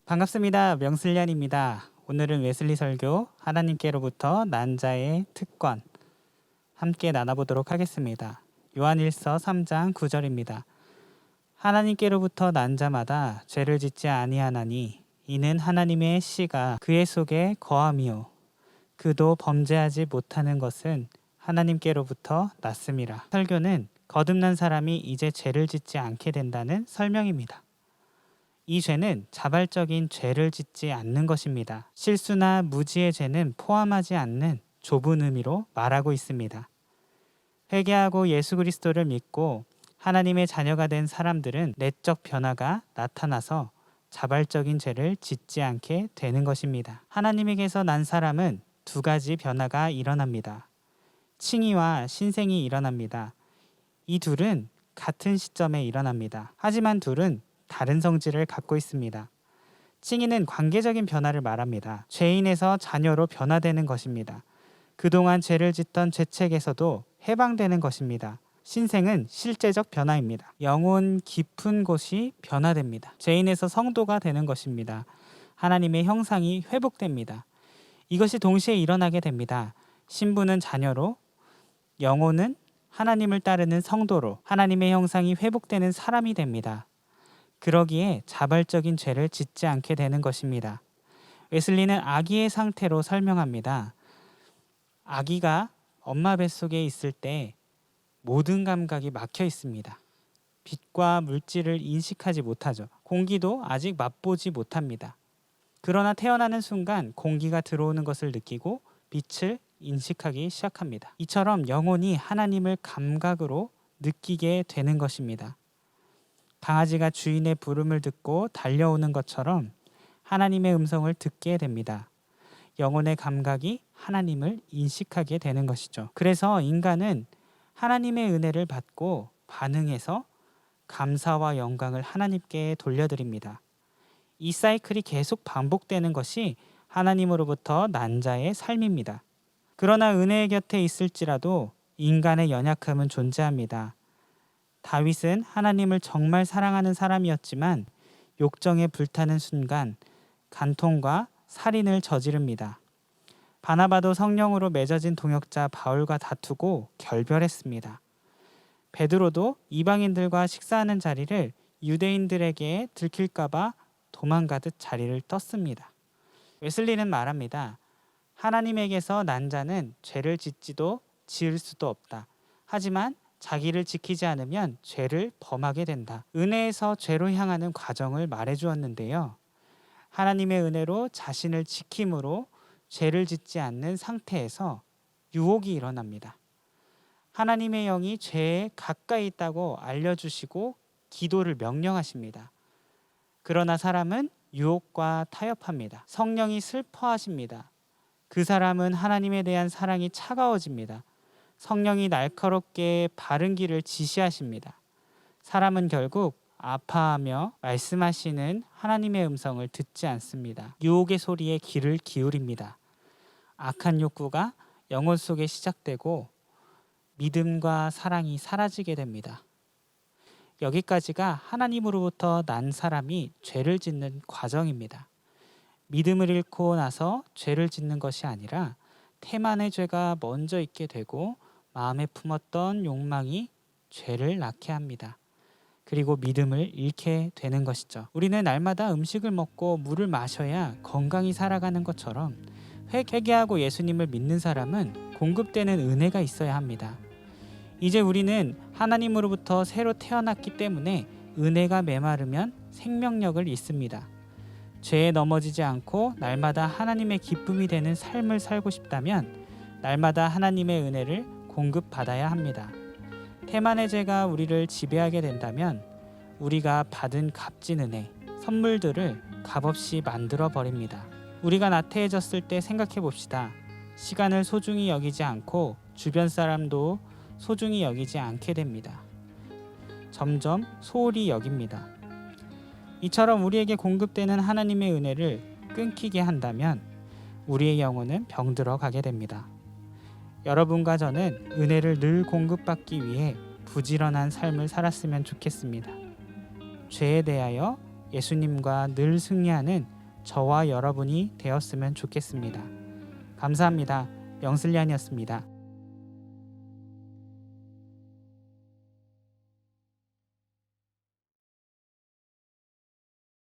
반갑습니다. 명슬련입니다. 오늘은 웨슬리 설교 하나님께로부터 난 자의 특권 함께 나눠보도록 하겠습니다. 요한일서 3장 9절입니다. 하나님께로부터 난 자마다 죄를 짓지 아니하나니 이는 하나님의 씨가 그의 속에 거함이요 그도 범죄하지 못하는 것은 하나님께로부터 났음이라. 설교는 거듭난 사람이 이제 죄를 짓지 않게 된다는 설명입니다. 이 죄는 자발적인 죄를 짓지 않는 것입니다. 실수나 무지의 죄는 포함하지 않는 좁은 의미로 말하고 있습니다. 회개하고 예수 그리스도를 믿고 하나님의 자녀가 된 사람들은 내적 변화가 나타나서 자발적인 죄를 짓지 않게 되는 것입니다. 하나님에게서 난 사람은 두 가지 변화가 일어납니다. 칭의와 신생이 일어납니다. 이 둘은 같은 시점에 일어납니다. 하지만 둘은 다른 성질을 갖고 있습니다. 칭의는 관계적인 변화를 말합니다. 죄인에서 자녀로 변화되는 것입니다. 그동안 죄를 짓던 죄책에서도 해방되는 것입니다. 신생은 실제적 변화입니다. 영혼 깊은 곳이 변화됩니다. 죄인에서 성도가 되는 것입니다. 하나님의 형상이 회복됩니다. 이것이 동시에 일어나게 됩니다. 신부는 자녀로, 영혼은 하나님을 따르는 성도로 하나님의 형상이 회복되는 사람이 됩니다. 그러기에 자발적인 죄를 짓지 않게 되는 것입니다. 웨슬리는 아기의 상태로 설명합니다. 아기가 엄마 뱃속에 있을 때 모든 감각이 막혀 있습니다. 빛과 물질을 인식하지 못하죠. 공기도 아직 맛보지 못합니다. 그러나 태어나는 순간 공기가 들어오는 것을 느끼고 빛을 인식하기 시작합니다. 이처럼 영혼이 하나님을 감각으로 느끼게 되는 것입니다. 강아지가 주인의 부름을 듣고 달려오는 것처럼 하나님의 음성을 듣게 됩니다. 영혼의 감각이 하나님을 인식하게 되는 것이죠. 그래서 인간은 하나님의 은혜를 받고 반응해서 감사와 영광을 하나님께 돌려드립니다. 이 사이클이 계속 반복되는 것이 하나님으로부터 난 자의 삶입니다. 그러나 은혜의 곁에 있을지라도 인간의 연약함은 존재합니다. 다윗은 하나님을 정말 사랑하는 사람이었지만 욕정에 불타는 순간 간통과 살인을 저지릅니다. 바나바도 성령으로 맺어진 동역자 바울과 다투고 결별했습니다. 베드로도 이방인들과 식사하는 자리를 유대인들에게 들킬까봐 도망가듯 자리를 떴습니다. 웨슬리는 말합니다. 하나님에게서 난 자는 죄를 짓지도 지을 수도 없다. 하지만 자기를 지키지 않으면 죄를 범하게 된다. 은혜에서 죄로 향하는 과정을 말해주었는데요. 하나님의 은혜로 자신을 지킴으로 죄를 짓지 않는 상태에서 유혹이 일어납니다. 하나님의 영이 죄에 가까이 있다고 알려주시고 기도를 명령하십니다. 그러나 사람은 유혹과 타협합니다. 성령이 슬퍼하십니다. 그 사람은 하나님에 대한 사랑이 차가워집니다. 성령이 날카롭게 바른 길을 지시하십니다. 사람은 결국 아파하며 말씀하시는 하나님의 음성을 듣지 않습니다. 유혹의 소리에 귀를 기울입니다. 악한 욕구가 영혼 속에 시작되고 믿음과 사랑이 사라지게 됩니다. 여기까지가 하나님으로부터 난 사람이 죄를 짓는 과정입니다. 믿음을 잃고 나서 죄를 짓는 것이 아니라 태만의 죄가 먼저 있게 되고 마음에 품었던 욕망이 죄를 낳게 합니다. 그리고 믿음을 잃게 되는 것이죠. 우리는 날마다 음식을 먹고 물을 마셔야 건강히 살아가는 것처럼 회개하고 예수님을 믿는 사람은 공급되는 은혜가 있어야 합니다. 이제 우리는 하나님으로부터 새로 태어났기 때문에 은혜가 메마르면 생명력을 잃습니다. 죄에 넘어지지 않고 날마다 하나님의 기쁨이 되는 삶을 살고 싶다면 날마다 하나님의 은혜를 공급받아야 합니다. 태만의 죄가 우리를 지배하게 된다면 우리가 받은 값진 은혜, 선물들을 값없이 만들어 버립니다. 우리가 나태해졌을 때 생각해 봅시다. 시간을 소중히 여기지 않고 주변 사람도 소중히 여기지 않게 됩니다. 점점 소홀히 여깁니다. 이처럼 우리에게 공급되는 하나님의 은혜를 끊기게 한다면 우리의 영혼은 병들어 가게 됩니다. 여러분과 저는 은혜를 늘 공급받기 위해 부지런한 삶을 살았으면 좋겠습니다. 죄에 대하여 예수님과 늘 승리하는 저와 여러분이 되었으면 좋겠습니다. 감사합니다. 명슬리안이었습니다.